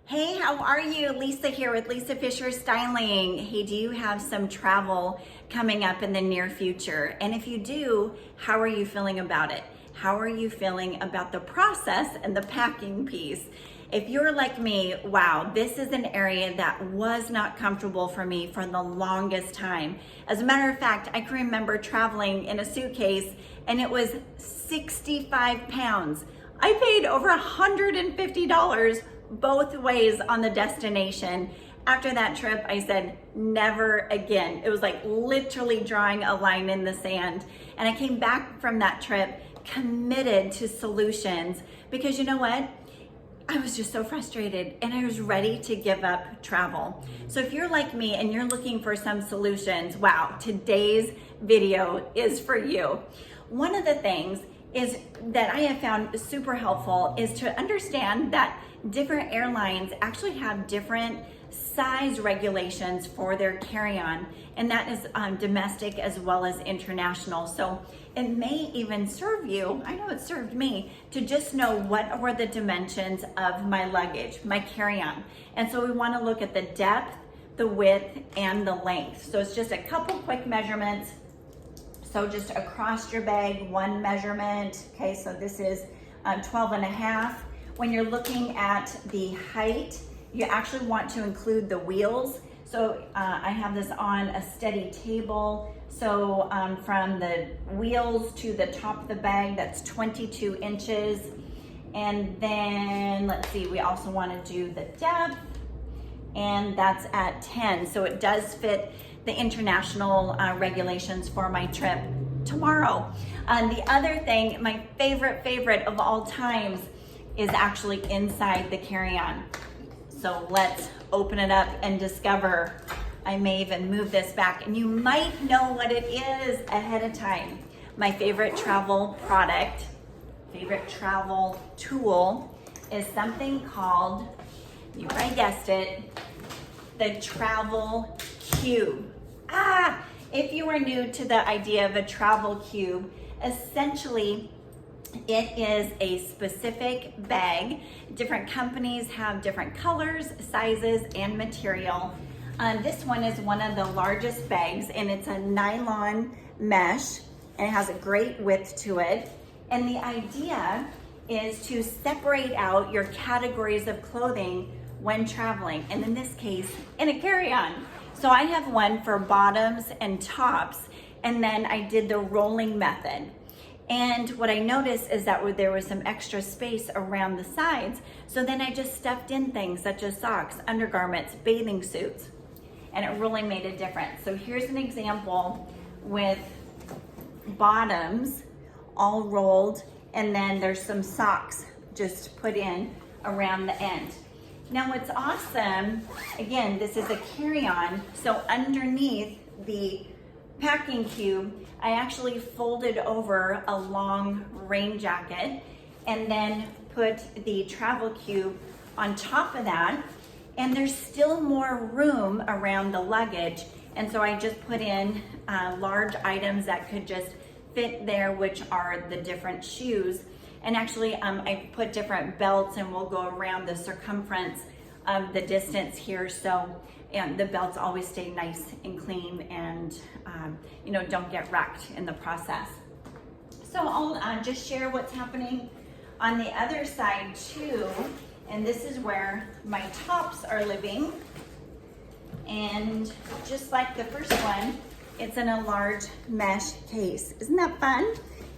Hey, how are you? Lisa here with Lisa Fisher Styling. Hey, do you have some travel coming up in the near future? And if you do, how are you feeling about it? How are you feeling about the process and the packing piece? If you're like me, wow, this is an area that was not comfortable for me for the longest time. As a matter of fact, I can remember traveling in a suitcase and it was 65 pounds. I paid over $150 both ways on the destination. After that trip, I said, never again. It was like literally drawing a line in the sand. And I came back from that trip committed to solutions because you know what? I was just so frustrated and I was ready to give up travel. So if you're like me and you're looking for some solutions, wow, today's video is for you. One of the things is that I have found super helpful is to understand that different airlines actually have different size regulations for their carry-on, and that is domestic as well as international. So it may even serve you, I know it served me, to just know what were the dimensions of my luggage, my carry-on. And so we want to look at the depth, the width, and the length. So it's just a couple quick measurements. So just across your bag, one measurement. Okay, so this is 12 and a half. When you're looking at the height, you actually want to include the wheels. So I have this on a steady table. So from the wheels to the top of the bag, that's 22 inches. And then let's see, we also want to do the depth, and that's at 10. So it does fit the international regulations for my trip tomorrow. The other thing, my favorite of all times, is actually inside the carry-on. So let's open it up and discover. I may even move this back and you might know what it is ahead of time. My favorite travel product, favorite travel tool is something called, you probably guessed it, the Travel Cube. If you are new to the idea of a travel cube, essentially it is a specific bag. Different companies have different colors, sizes, and material. This one is one of the largest bags, and it's a nylon mesh, and it has a great width to it. And the idea is to separate out your categories of clothing when traveling, and in this case, in a carry-on. So I have one for bottoms and tops, and then I did the rolling method. And what I noticed is that there was some extra space around the sides. So then I just stuffed in things such as socks, undergarments, bathing suits, and it really made a difference. So here's an example with bottoms all rolled, and then there's some socks just put in around the end. Now what's awesome, again, this is a carry-on, so underneath the packing cube, I actually folded over a long rain jacket and then put the travel cube on top of that, and there's still more room around the luggage, and so I just put in large items that could just fit there, which are the different shoes. And actually I put different belts, and we'll go around the circumference of the distance here, so the belts always stay nice and clean and don't get wrecked in the process. So I'll just share what's happening on the other side too, and this is where my tops are living. And just like the first one, it's in a large mesh case. Isn't that fun?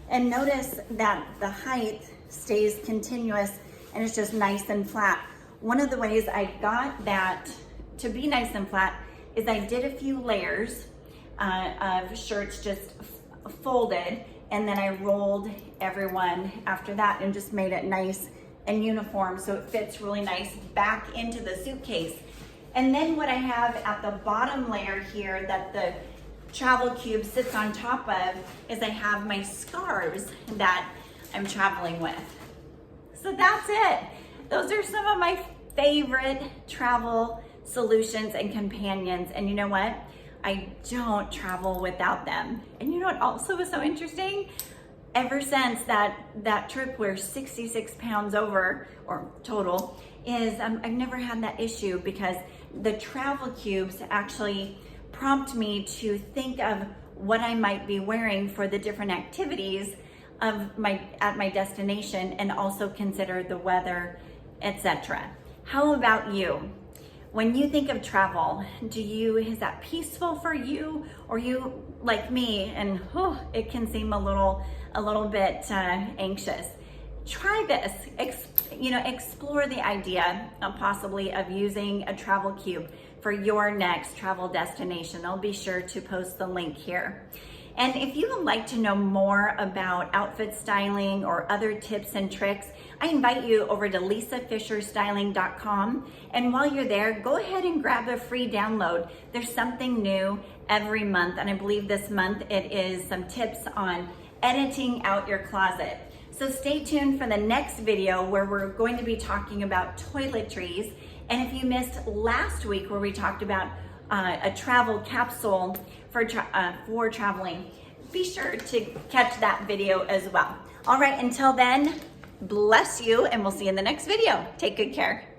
And notice that the height stays continuous and it's just nice and flat. One of the ways I got that to be nice and flat is I did a few layers of shirts just folded, and then I rolled everyone after that and just made it nice and uniform so it fits really nice back into the suitcase. And then what I have at the bottom layer here that the travel cube sits on top of is I have my scarves that I'm traveling with. So that's it. Those are some of my favorite travel solutions and companions. And you know what? I don't travel without them. And you know what also is so interesting? Ever since that trip where 66 pounds over, or total, is I've never had that issue because the travel cubes actually prompt me to think of what I might be wearing for the different activities at my destination, and also consider the weather, etc. How about you? When you think of travel, is that peaceful for you, or you like me and it can seem a little bit anxious? Try this. Explore the idea possibly of using a travel cube for your next travel destination. I'll be sure to post the link here. And if you would like to know more about outfit styling or other tips and tricks, I invite you over to lisafisherstyling.com. And while you're there, go ahead and grab a free download. There's something new every month, and I believe this month it is some tips on editing out your closet. So stay tuned for the next video where we're going to be talking about toiletries. And if you missed last week where we talked about a travel capsule for traveling, be sure to catch that video as well. All right, until then, bless you, and we'll see you in the next video. Take good care.